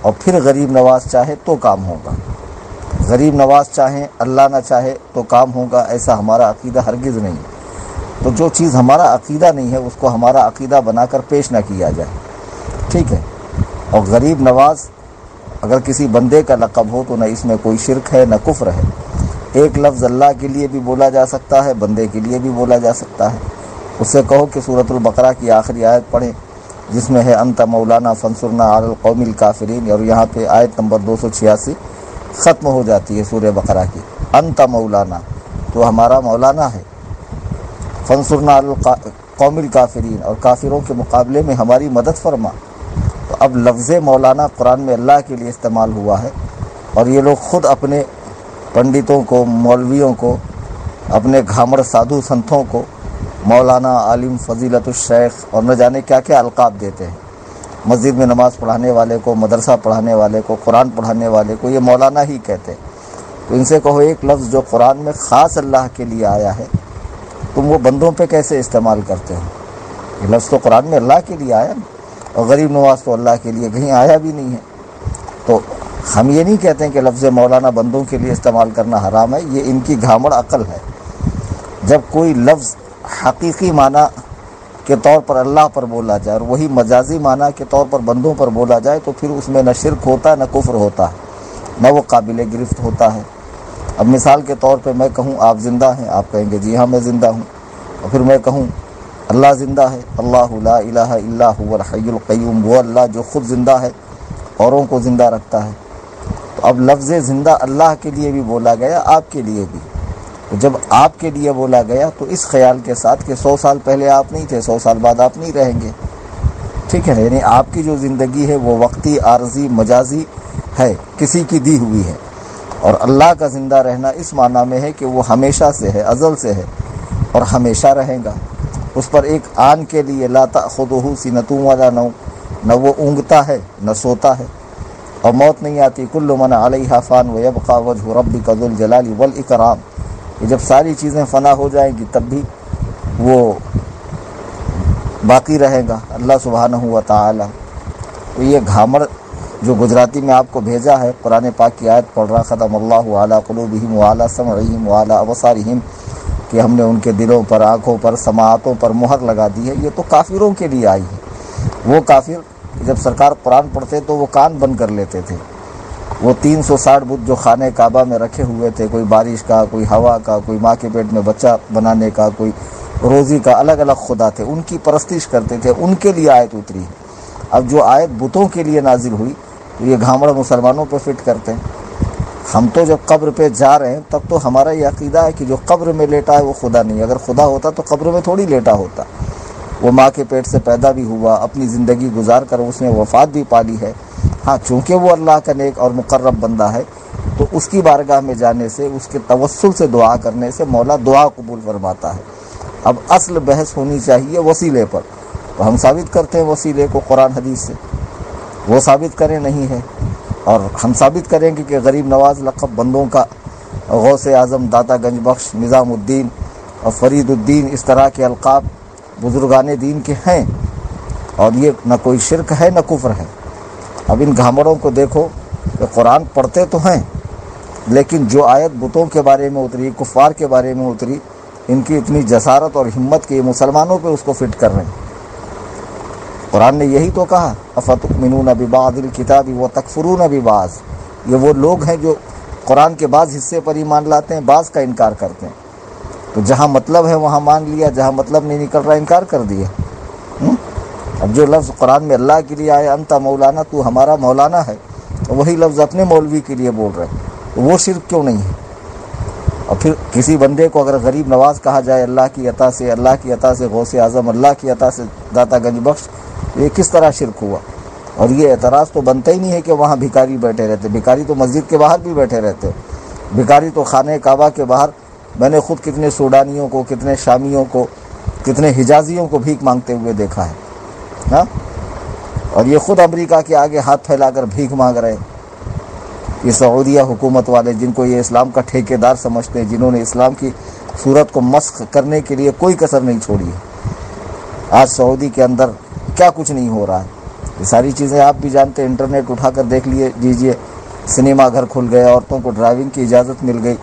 اور پھر غریب نواز چاہے تو کام ہوگا. غریب نواز چاہیں اللہ نہ چاہے تو کام ہوگا، ایسا ہمارا عقیدہ ہرگز نہیں. تو جو چیز ہمارا عقیدہ نہیں ہے اس کو ہمارا عقیدہ بنا کر پیش نہ کیا جائے، ٹھیک ہے. اور غریب نواز اگر کسی بندے کا لقب ہو تو نہ اس میں کوئی شرک ہے نہ کفر ہے. ایک لفظ اللہ کے لیے بھی بولا جا سکتا ہے، بندے کے لیے بھی بولا جا سکتا ہے. اس سے کہو کہ سورۃ البقرہ کی آخری آیت پڑھیں جس میں ہے انت مولانا فانصرنا علی القوم الکافرین، اور یہاں پہ آیت نمبر 286 ختم ہو جاتی ہے سورہ بقرہ کی. انت مولانا، تو ہمارا مولانا ہے. فانصرنا علی القوم الکافرین، اور کافروں کے مقابلے میں ہماری مدد فرما. تو اب لفظ مولانا قرآن میں اللہ کے لیے استعمال ہوا ہے، اور یہ لوگ خود اپنے پنڈتوں کو، مولویوں کو، اپنے گھامڑ سادھو سنتوں کو مولانا، عالم، فضیلت الشیخ اور نہ جانے کیا کیا القاب دیتے ہیں. مسجد میں نماز پڑھانے والے کو، مدرسہ پڑھانے والے کو، قرآن پڑھانے والے کو یہ مولانا ہی کہتے ہیں. تو ان سے کہو ایک لفظ جو قرآن میں خاص اللہ کے لیے آیا ہے تم وہ بندوں پہ کیسے استعمال کرتے ہو؟ یہ لفظ تو قرآن میں اللہ کے لیے آیا نا، اور غریب نواز تو اللہ کے لیے کہیں آیا بھی نہیں ہے. تو ہم یہ نہیں کہتے ہیں کہ لفظ مولانا بندوں کے لیے استعمال کرنا حرام ہے، یہ ان کی گھامڑ عقل ہے. جب کوئی لفظ حقیقی معنی کے طور پر اللہ پر بولا جائے اور وہی مجازی معنی کے طور پر بندوں پر بولا جائے تو پھر اس میں نہ شرک ہوتا نہ کفر ہوتا ہے، نہ وہ قابل گرفت ہوتا ہے. اب مثال کے طور پہ میں کہوں آپ زندہ ہیں، آپ کہیں گے جی ہاں میں زندہ ہوں. اور پھر میں کہوں اللہ زندہ ہے، اللہ لا الہ الا هو الحی القیوم، وہ اللہ جو خود زندہ ہے اوروں کو زندہ رکھتا ہے. تو اب لفظ زندہ اللہ کے لیے بھی بولا گیا، آپ کے لیے بھی. تو جب آپ کے لیے بولا گیا تو اس خیال کے ساتھ کہ 100 سال پہلے آپ نہیں تھے، 100 سال بعد آپ نہیں رہیں گے، ٹھیک ہے نا. یعنی آپ کی جو زندگی ہے وہ وقتی، عارضی، مجازی ہے، کسی کی دی ہوئی ہے. اور اللہ کا زندہ رہنا اس معنی میں ہے کہ وہ ہمیشہ سے ہے، ازل سے ہے اور ہمیشہ رہے گا. اس پر ایک آن کے لیے لا تأخذہ سنۃ ولا نوم، نہ وہ اونگتا ہے نہ سوتا ہے، اور موت نہیں آتی. کل من علیہا فان ویبقى وجہ ربک ذو الجلال والاکرام. کہ جب ساری چیزیں فنا ہو جائیں گی تب بھی وہ باقی رہے گا، اللہ سبحانہ و تعالی. تو یہ گھامڑ جو گجراتی میں آپ کو بھیجا ہے، قرآن پاک کی آیت پڑھ رہا ختم اللہ علی قلوبہم وعلی سمعہم وعلی ابصارہم، کہ ہم نے ان کے دلوں پر، آنکھوں پر، سماعتوں پر مہر لگا دی ہے. یہ تو کافروں کے لیے آئی ہے. وہ کافر جب سرکار قرآن پڑھتے تو وہ کان بند کر لیتے تھے. وہ 360 بت جو خانہ کعبہ میں رکھے ہوئے تھے، کوئی بارش کا، کوئی ہوا کا، کوئی ماں کے پیٹ میں بچہ بنانے کا، کوئی روزی کا، الگ الگ خدا تھے، ان کی پرستش کرتے تھے. ان کے لیے آیت اتری. اب جو آیت بتوں کے لیے نازل ہوئی تو یہ گھامڑ مسلمانوں پہ فٹ کرتے ہیں. ہم تو جب قبر پہ جا رہے ہیں تب تو ہمارا یہ عقیدہ ہے کہ جو قبر میں لیٹا ہے وہ خدا نہیں. اگر خدا ہوتا تو قبر میں تھوڑی لیٹا ہوتا. وہ ماں کے پیٹ سے پیدا بھی ہوا، اپنی زندگی گزار کر اس نے وفات بھی پالی ہے. ہاں چونکہ وہ اللہ کا نیک اور مقرب بندہ ہے تو اس کی بارگاہ میں جانے سے، اس کے توسل سے دعا کرنے سے مولا دعا قبول فرماتا ہے. اب اصل بحث ہونی چاہیے وسیلے پر. تو ہم ثابت کرتے ہیں وسیلے کو قرآن حدیث سے، وہ ثابت کریں نہیں ہے. اور ہم ثابت کریں گے کہ غریب نواز لقب بندوں کا، غوث اعظم، داتا گنج بخش، نظام الدین اور فرید الدین، اس طرح کے القاب بزرگان دین کے ہیں، اور یہ نہ کوئی شرک ہے نہ کفر ہے. اب ان گھامڑوں کو دیکھو کہ قرآن پڑھتے تو ہیں لیکن جو آیت بتوں کے بارے میں اتری، کفار کے بارے میں اتری، ان کی اتنی جسارت اور ہمت کہ یہ مسلمانوں پہ اس کو فٹ کر رہے ہیں. قرآن نے یہی تو کہا افتؤمنون ببعض الکتاب وتکفرون ببعض. یہ وہ لوگ ہیں جو قرآن کے بعض حصے پر ایمان لاتے ہیں، بعض کا انکار کرتے ہیں. تو جہاں مطلب ہے وہاں مان لیا، جہاں مطلب نہیں نکل رہا انکار کر دیا. اب جو لفظ قرآن میں اللہ کے لیے آیا انت مولانا، تو ہمارا مولانا ہے، وہی لفظ اپنے مولوی کے لیے بول رہے ہیں. تو وہ شرک کیوں نہیں ہے؟ اور پھر کسی بندے کو اگر غریب نواز کہا جائے اللہ کی عطا سے، اللہ کی عطا سے غوث اعظم، اللہ کی عطا سے داتا گنج بخش، یہ کس طرح شرک ہوا؟ اور یہ اعتراض تو بنتا ہی نہیں ہے کہ وہاں بھکاری بیٹھے رہتے. بھکاری تو مسجد کے باہر بھی بیٹھے رہتے. بھکاری تو خانہ کعبہ کے باہر، میں نے خود کتنے سوڈانیوں کو، کتنے شامیوں کو، کتنے حجازیوں کو بھیک مانگتے ہوئے دیکھا ہے. ہاں، اور یہ خود امریکہ کے آگے ہاتھ پھیلا کر بھیک مانگ رہے ہیں. یہ سعودیہ حکومت والے جن کو یہ اسلام کا ٹھیکیدار سمجھتے ہیں، جنہوں نے اسلام کی صورت کو مسخ کرنے کے لیے کوئی کسر نہیں چھوڑی ہے. آج سعودی کے اندر کیا کچھ نہیں ہو رہا ہے. یہ ساری چیزیں آپ بھی جانتے ہیں، انٹرنیٹ اٹھا کر دیکھ لیجیے، سنیما گھر کھل گئے، عورتوں کو ڈرائیونگ کی اجازت مل گئی،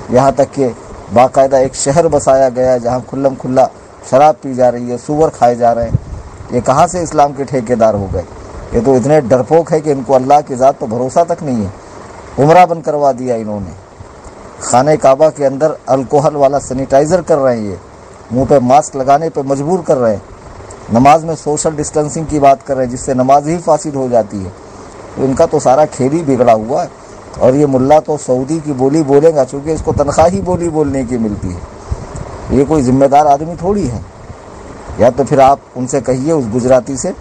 یہاں تک کہ باقاعدہ ایک شہر بسایا گیا جہاں کھلم کھلا شراب پی جا رہی ہے، سور کھائے جا رہے ہیں۔ یہ کہاں سے اسلام کے ٹھیکیدار ہو گئے؟ یہ تو اتنے ڈرپوک ہے کہ ان کو اللہ کی ذات تو بھروسہ تک نہیں ہے۔ عمرہ بند کروا دیا انہوں نے، خانہ کعبہ کے اندر الکوہل والا سینیٹائزر کر رہے ہیں، یہ منہ پہ ماسک لگانے پہ مجبور کر رہے ہیں، نماز میں سوشل ڈسٹینسنگ کی بات کر رہے ہیں جس سے نماز ہی فاسد ہو جاتی ہے۔ تو ان کا تو سارا کھیل ہی بگڑا ہوا ہے، اور یہ ملا تو سعودی کی بولی بولے گا چونکہ اس کو تنخواہ ہی بولی بولنے کی ملتی ہے۔ یہ کوئی ذمہ دار آدمی تھوڑی ہے۔ یا تو پھر آپ ان سے کہیے، اس گجراتی سے،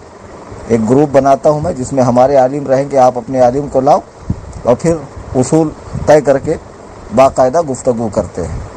ایک گروپ بناتا ہوں میں جس میں ہمارے عالم رہیں گے، آپ اپنے عالم کو لاؤ اور پھر اصول طے کر کے باقاعدہ گفتگو کرتے ہیں۔